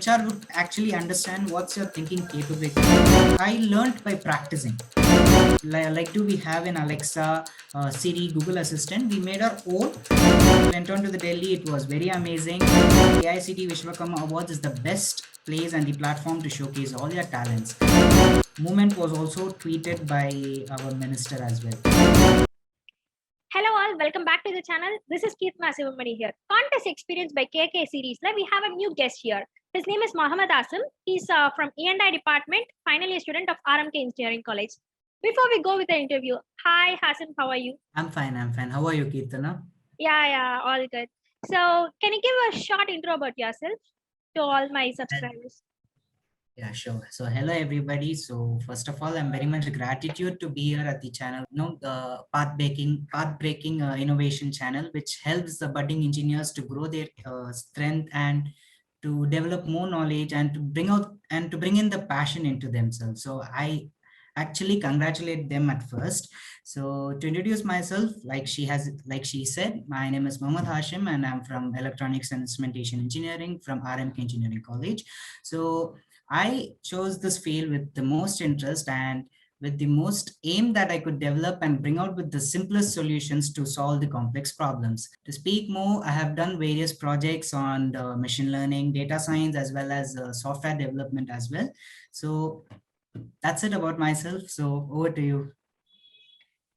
HR would actually understand what's your thinking capability. I learned by practicing. Like do we have in Alexa, Siri, Google Assistant? We made our own. Went on to the Delhi. It was very amazing. AICT Vishwakarma Awards is the best place and the platform to showcase all your talents. Movement was also tweeted by our minister as well. Hello all, welcome back to the channel. This is Keith Masivamani here. Contest experience by KK series. Now we have a new guest here. His name is Mohammad Asim. He's from E&I department, final year student of RMK Engineering College. Before we go with the interview, hi Hasim, how are you? I'm fine. How are you, Kirtana? Yeah, all good. So can you give a short intro about yourself to all my subscribers? Yeah, sure. So hello everybody. So first of all, I'm very much gratitude to be here at the channel. The path breaking innovation channel, which helps the budding engineers to grow their strength and to develop more knowledge and to bring in the passion into themselves. So I actually congratulate them at first. So to introduce myself, like she said, my name is Mohammad Hashim and I'm from Electronics and Instrumentation Engineering from RMK Engineering College. So I chose this field with the most interest and with the most aim that I could develop and bring out with the simplest solutions to solve the complex problems. To speak more, I have done various projects on the machine learning, data science, as well as software development as well. So that's it about myself. So over to you.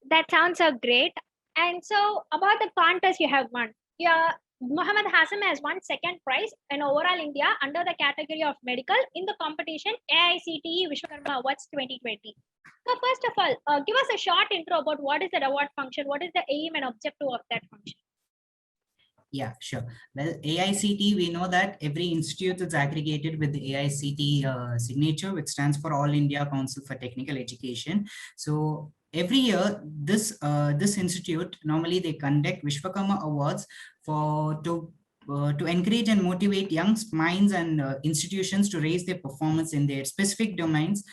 That sounds so great. And so about the contest you have won. Yeah, Muhammad Hassan has won second prize in overall India under the category of medical in the competition AICTE Vishwakarma Awards 2020. So first of all, give us a short intro about what is the award function, what is the aim and objective of that function. Yeah, sure. Well, AICT, we know that every institute is aggregated with the AICT signature, which stands for All India Council for Technical Education. So every year, this institute, normally they conduct Vishwakarma Awards to encourage and motivate young minds and institutions to raise their performance in their specific domains,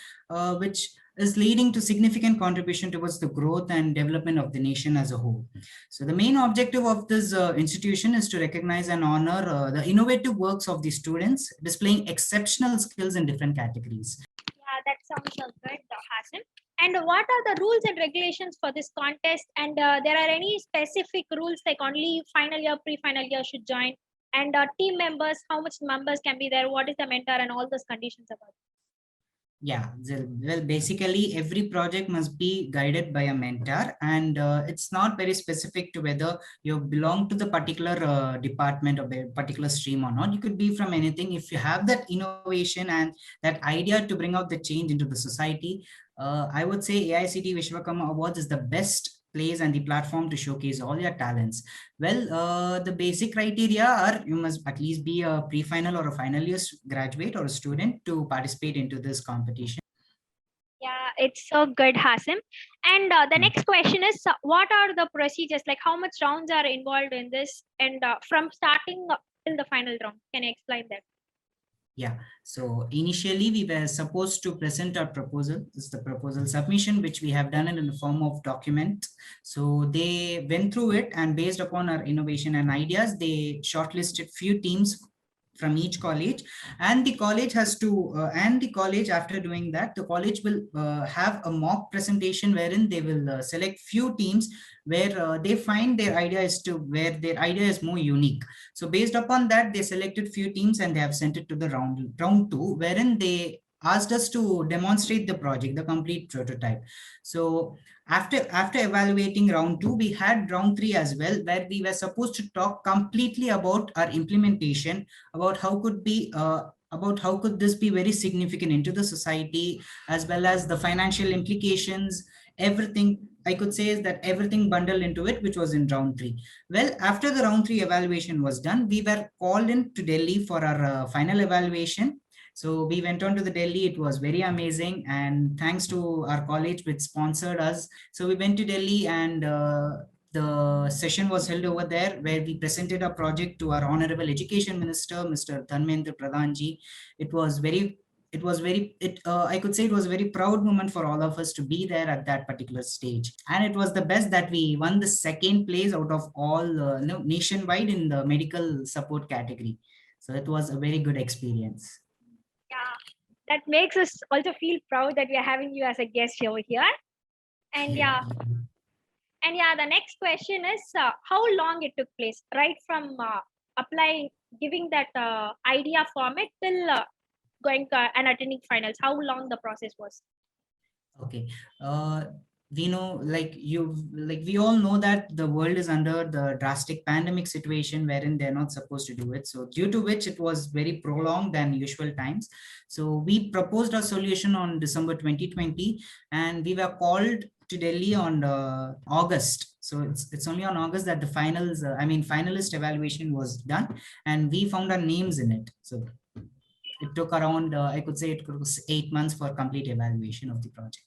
which is leading to significant contribution towards the growth and development of the nation as a whole. So the main objective of this institution is to recognize and honor the innovative works of the students displaying exceptional skills in different categories. Yeah, that sounds so good, Hasan. And what are the rules and regulations for this contest? And there are any specific rules like only final year, pre-final year should join? And team members, how much members can be there? What is the mentor and all those conditions about? Yeah, well, basically every project must be guided by a mentor, and it's not very specific to whether you belong to the particular department or particular stream or not. You could be from anything. If you have that innovation and that idea to bring out the change into the society, I would say AICT Vishwakarma Awards is the best place and the platform to showcase all your talents. Well, the basic criteria are you must at least be a pre-final or a final year graduate or a student to participate into this competition. Yeah, it's so good, Hasim. And the next question is, what are the procedures? Like how much rounds are involved in this? And from starting till the final round, can you explain that? Yeah, so initially we were supposed to present our proposal. This is the proposal submission, which we have done it in the form of document. So they went through it and based upon our innovation and ideas, they shortlisted few teams from each college, and the college has to and the college, after doing that, the college will have a mock presentation wherein they will select few teams where they find their idea is more unique. So based upon that, they selected few teams and they have sent it to the round two, wherein they asked us to demonstrate the project, the complete prototype. So after evaluating round two, we had round three as well, where we were supposed to talk completely about our implementation, about how could this be very significant into the society, as well as the financial implications, everything. I could say is that everything bundled into it, which was in round three. Well, after the round three evaluation was done, we were called in to Delhi for our final evaluation. So we went on to the Delhi. It was very amazing. And thanks to our college, which sponsored us. So we went to Delhi and the session was held over there where we presented our project to our Honorable Education Minister, Mr. Dharmendra Pradhanji. It was very, I could say it was a very proud moment for all of us to be there at that particular stage. And it was the best that we won the second place out of all nationwide in the medical support category. So it was a very good experience. Yeah, that makes us also feel proud that we are having you as a guest over here. And Yeah. the next question is how long it took place, right from applying, giving that idea format till going and attending finals. How long the process was? Okay. We know, like we all know that the world is under the drastic pandemic situation wherein they're not supposed to do it. So due to which it was very prolonged than usual times. So we proposed a solution on December 2020, and we were called to Delhi on August. So it's only on August that the finalist evaluation was done, and we found our names in it. So it took around, I could say it was 8 months for complete evaluation of the project.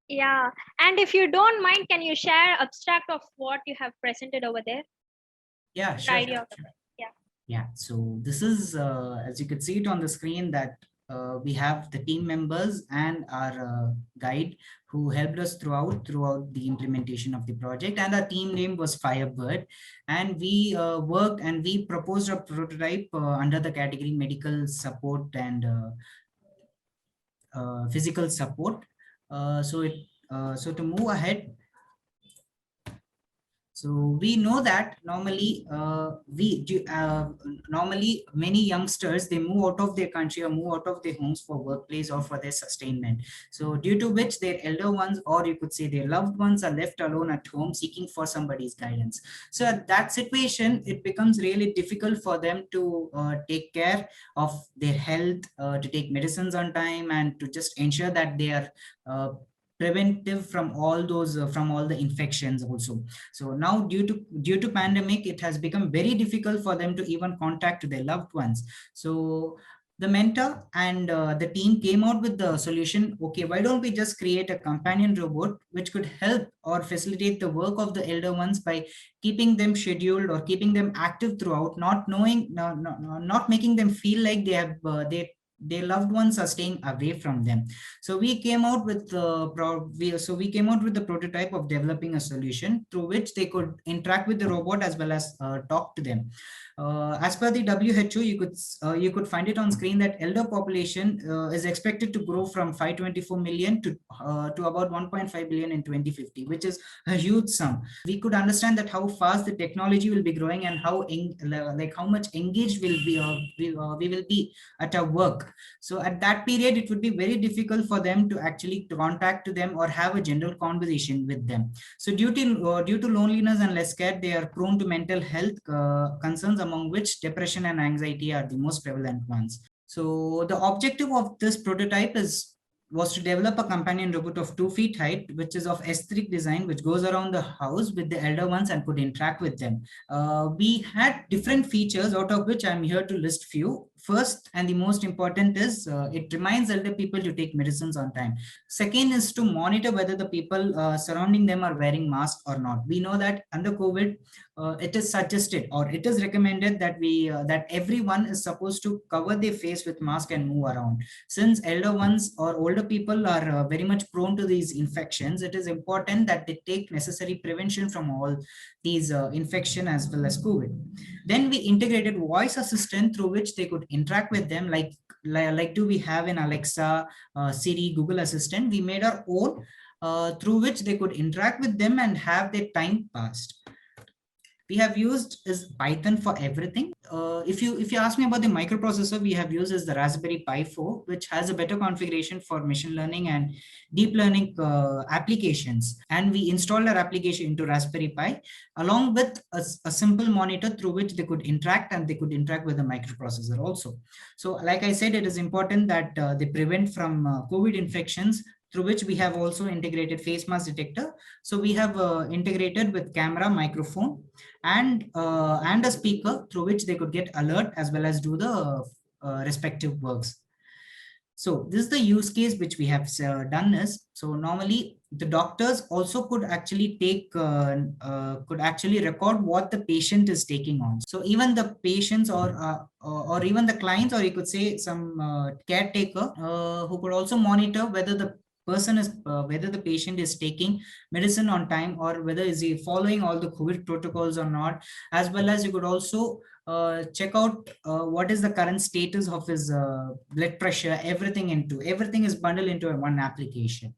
Yeah, and if you don't mind, can you share abstract of what you have presented over there? Yeah, The sure. idea of Sure. yeah. Yeah, so this is, as you could see it on the screen, that we have the team members and our guide who helped us throughout the implementation of the project, and our team name was Firebird. And we worked and we proposed a prototype under the category medical support and physical support. So to move ahead, so we know that normally many youngsters, they move out of their country or move out of their homes for workplace or for their sustainment. So due to which their elder ones, or you could say their loved ones, are left alone at home seeking for somebody's guidance. So at that situation, it becomes really difficult for them to take care of their health, to take medicines on time, and to just ensure that they are preventive from all the infections also. So now due to pandemic, it has become very difficult for them to even contact their loved ones. So the mentor and the team came out with the solution. Okay, why don't we just create a companion robot which could help or facilitate the work of the elder ones by keeping them scheduled or keeping them active throughout, not knowing, not making them feel like their loved ones are staying away from them. So we came out with we came out with the prototype of developing a solution through which they could interact with the robot as well as talk to them. As per the WHO, you could find it on screen that elder population is expected to grow from 524 million to about 1.5 billion in 2050, which is a huge sum. We could understand that how fast the technology will be growing and how much engaged we will be at our work. So at that period, it would be very difficult for them to actually contact to them or have a general conversation with them. So due to loneliness and less care, they are prone to mental health concerns, among which depression and anxiety are the most prevalent ones. So the objective of this prototype was to develop a companion robot of 2 feet height, which is of aesthetic design, which goes around the house with the elder ones and could interact with them. We had different features, out of which I'm here to list few. First, and the most important is it reminds elder people to take medicines on time. Second is to monitor whether the people surrounding them are wearing masks or not. We know that under COVID, it is suggested or it is recommended that that everyone is supposed to cover their face with mask and move around. Since elder ones or older people are very much prone to these infections, it is important that they take necessary prevention from all these infection as well as COVID. Then we integrated voice assistant through which they could interact with them, like do we have in Alexa, Siri, Google Assistant. We made our own through which they could interact with them and have their time passed. We have used is Python for everything. If you ask me about the microprocessor we have used is the Raspberry Pi 4, which has a better configuration for machine learning and deep learning applications. And we installed our application into Raspberry Pi along with a simple monitor through which they could interact, and they could interact with the microprocessor also. So like I said, it is important that they prevent from COVID infections, through which we have also integrated face mask detector. So we have integrated with camera, microphone, and a speaker through which they could get alert as well as do the respective works. So this is the use case which we have done is, so normally the doctors also could actually could actually record what the patient is taking on. So even the patients or even the clients, or you could say some caretaker who could also monitor whether the person is whether the patient is taking medicine on time, or whether is he following all the COVID protocols or not. As well as you could also check out what is the current status of his blood pressure. Everything is bundled into one application.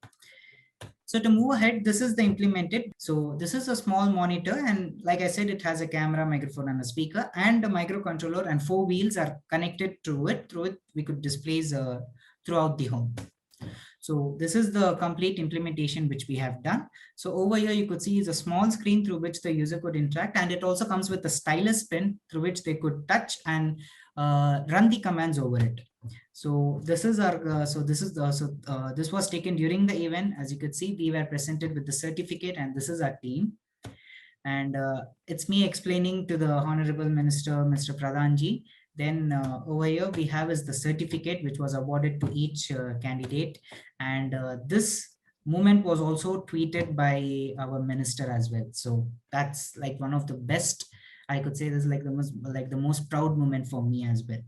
So to move ahead, this is the implemented. So this is a small monitor, and like I said, it has a camera, microphone, and a speaker, and a microcontroller, and 4 wheels are connected to it. Through it, we could display throughout the home. So this is the complete implementation which we have done. So over here, you could see is a small screen through which the user could interact, and it also comes with a stylus pen through which they could touch and run the commands over it. So this is our this was taken during the event. As you could see, we were presented with the certificate, and this is our team. And it's me explaining to the Honorable Minister, Mr. Pradhanji. Then over here we have is the certificate which was awarded to each candidate, and this moment was also tweeted by our minister as well. So that's like one of the best, I could say this is like the most proud moment for me as well.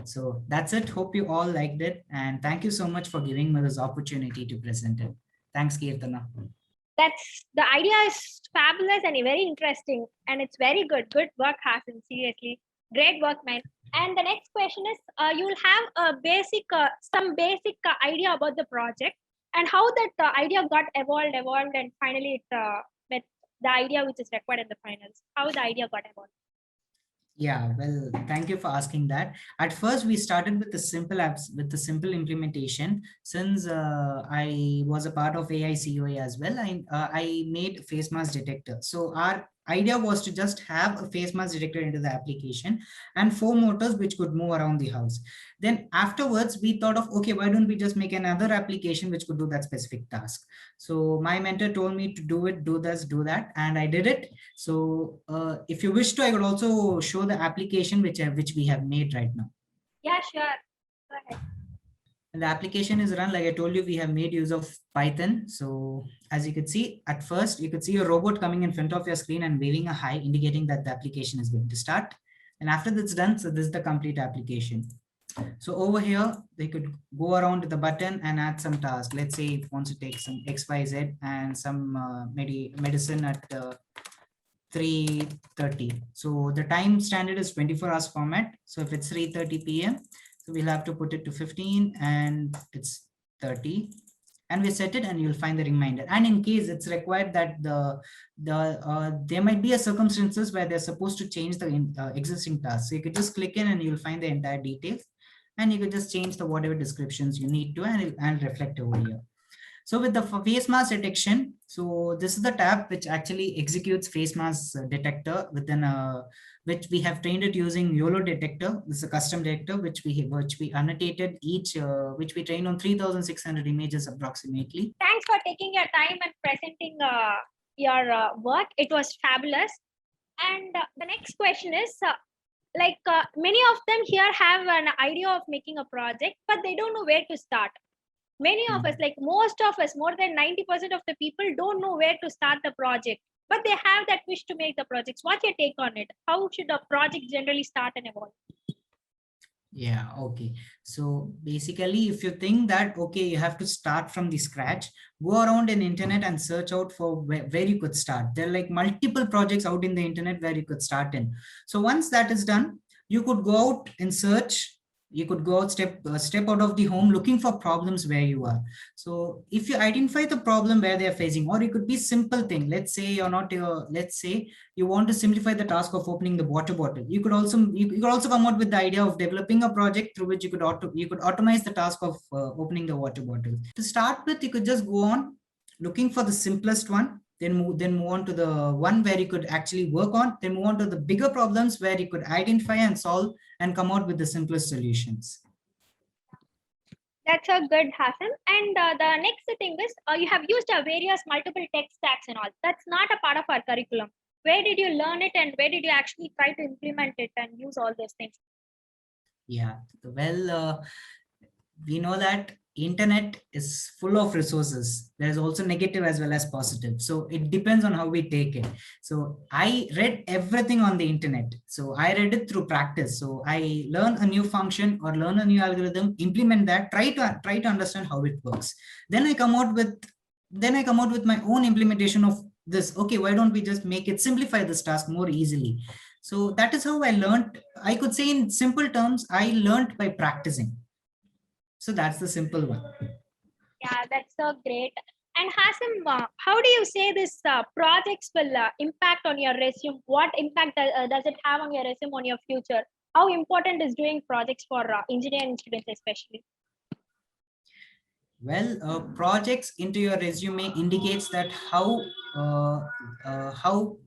So that's it. Hope you all liked it, and thank you so much for giving me this opportunity to present it. Thanks, Kirtana. That's the idea is fabulous and very interesting, and it's very good. Good work, Hassan. Seriously, great work, man. And the next question is, you'll have a basic, some basic idea about the project and how that idea got evolved, and finally it met the idea which is required in the finals. How the idea got evolved. Yeah, well, thank you for asking that. At first, we started with the simple apps, with the simple implementation. Since I was a part of AICOA as well, I made face mask detector. So our idea was to just have a face mask detector into the application and 4 motors which could move around the house. Then afterwards, we thought of, okay, why don't we just make another application which could do that specific task? So my mentor told me to do it, do this, do that, and I did it. So if you wish to, I could also show the application which we have made right now. Yeah, sure. Go ahead. And the application is run, like I told you, we have made use of Python. So as you could see, at first, you could see a robot coming in front of your screen and waving a hi, indicating that the application is going to start. And after that's done, so this is the complete application. So over here, they could go around the button and add some task. Let's say it wants to take some XYZ and some medicine at 3:30. So the time standard is 24 hours format. So if it's 3:30 p.m., so we'll have to put it to 15 and it's 30. And we set it and you'll find the reminder. And in case it's required that there might be a circumstances where they're supposed to change the existing task. So you could just click in and you'll find the entire details. And you could just change the whatever descriptions you need to, and it'll reflect over here. So with the face mask detection, so this is the tab which actually executes face mask detector within which we have trained it using YOLO detector. This is a custom detector which we annotated which we trained on 3,600 images approximately. Thanks for taking your time and presenting your work. It was fabulous. And the next question is, many of them here have an idea of making a project, but they don't know where to start. Many of us, like most of us, more than 90% of the people don't know where to start the project, but they have that wish to make the projects. What's your take on it? How should a project generally start and evolve? Yeah, okay. So basically, if you think that, okay, you have to start from the scratch, go around in internet and search out for where you could start. There are like multiple projects out in the internet where you could start in. So once that is done, you could go out and search. You could go out step out of the home looking for problems where you are. So if you identify the problem where they're facing, or it could be simple thing. Let's say let's say you want to simplify the task of opening the water bottle. You could also come out with the idea of developing a project through which you could automate the task of opening the water bottle. To start with, you could just go on looking for the simplest one. Then move on to the one where you could actually work on, then move on to the bigger problems where you could identify and solve and come out with the simplest solutions. That's a good, Hassan. And the next thing is, you have used various multiple tech stacks and all. That's not a part of our curriculum. Where did you learn it, and where did you actually try to implement it and use all those things? Yeah, well, we know that internet is full of resources. There's also negative as well as positive. So it depends on how we take it. So I read everything on the internet. So I read it through practice. So I learn a new function or learn a new algorithm, implement that, try to understand how it works. Then I come out with my own implementation of this. Okay, why don't we just make it, simplify this task more easily? So that is how I learned. I could say in simple terms, I learned by practicing. So that's the simple one. Yeah, that's so great. And Hasim, how do you say this projects will impact on your resume? What impact does it have on your resume, on your future? How important is doing projects for engineering students especially? Well, projects into your resume indicates that how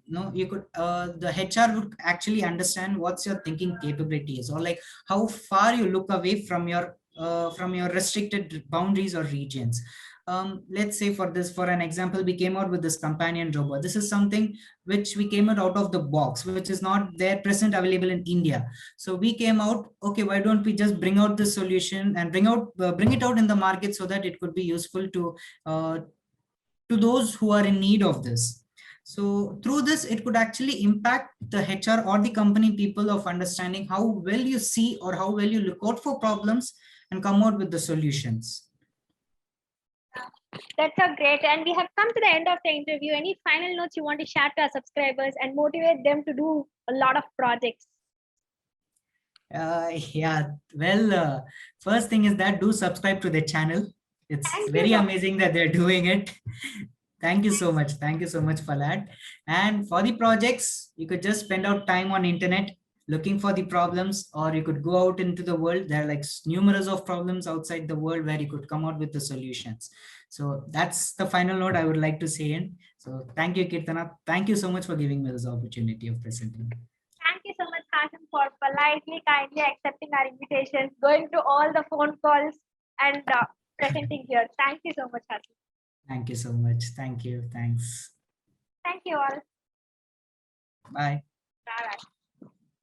you could the HR would actually understand what's your thinking capabilities, or like how far you look away from your restricted boundaries or regions. Let's say for an example, we came out with this companion robot. This is something which we came out of the box, which is not there present available in India. So we came out, okay, why don't we just bring out this solution and bring it out in the market so that it could be useful to those who are in need of this. So through this, it could actually impact the HR or the company people of understanding how well you see or how well you look out for problems and come out with the solutions. That's so great. And we have come to the end of the interview. Any final notes you want to share to our subscribers and motivate them to do a lot of projects? Yeah, well, first thing is that do subscribe to the channel. It's Thank very you. amazing that they're doing it. Thank you so much. Thank you so much for that. And for the projects, you could just spend out time on internet looking for the problems, or you could go out into the world. There are like numerous of problems outside the world where you could come out with the solutions. So that's the final note I would like to say in. So thank you, Kirtana. Thank you so much for giving me this opportunity of presenting. Thank you so much, Hasan, for politely, kindly accepting our invitations, going to all the phone calls and presenting here. Thank you so much, Hasan. Thank you so much. Thank you. Thanks. Thank you all. Bye.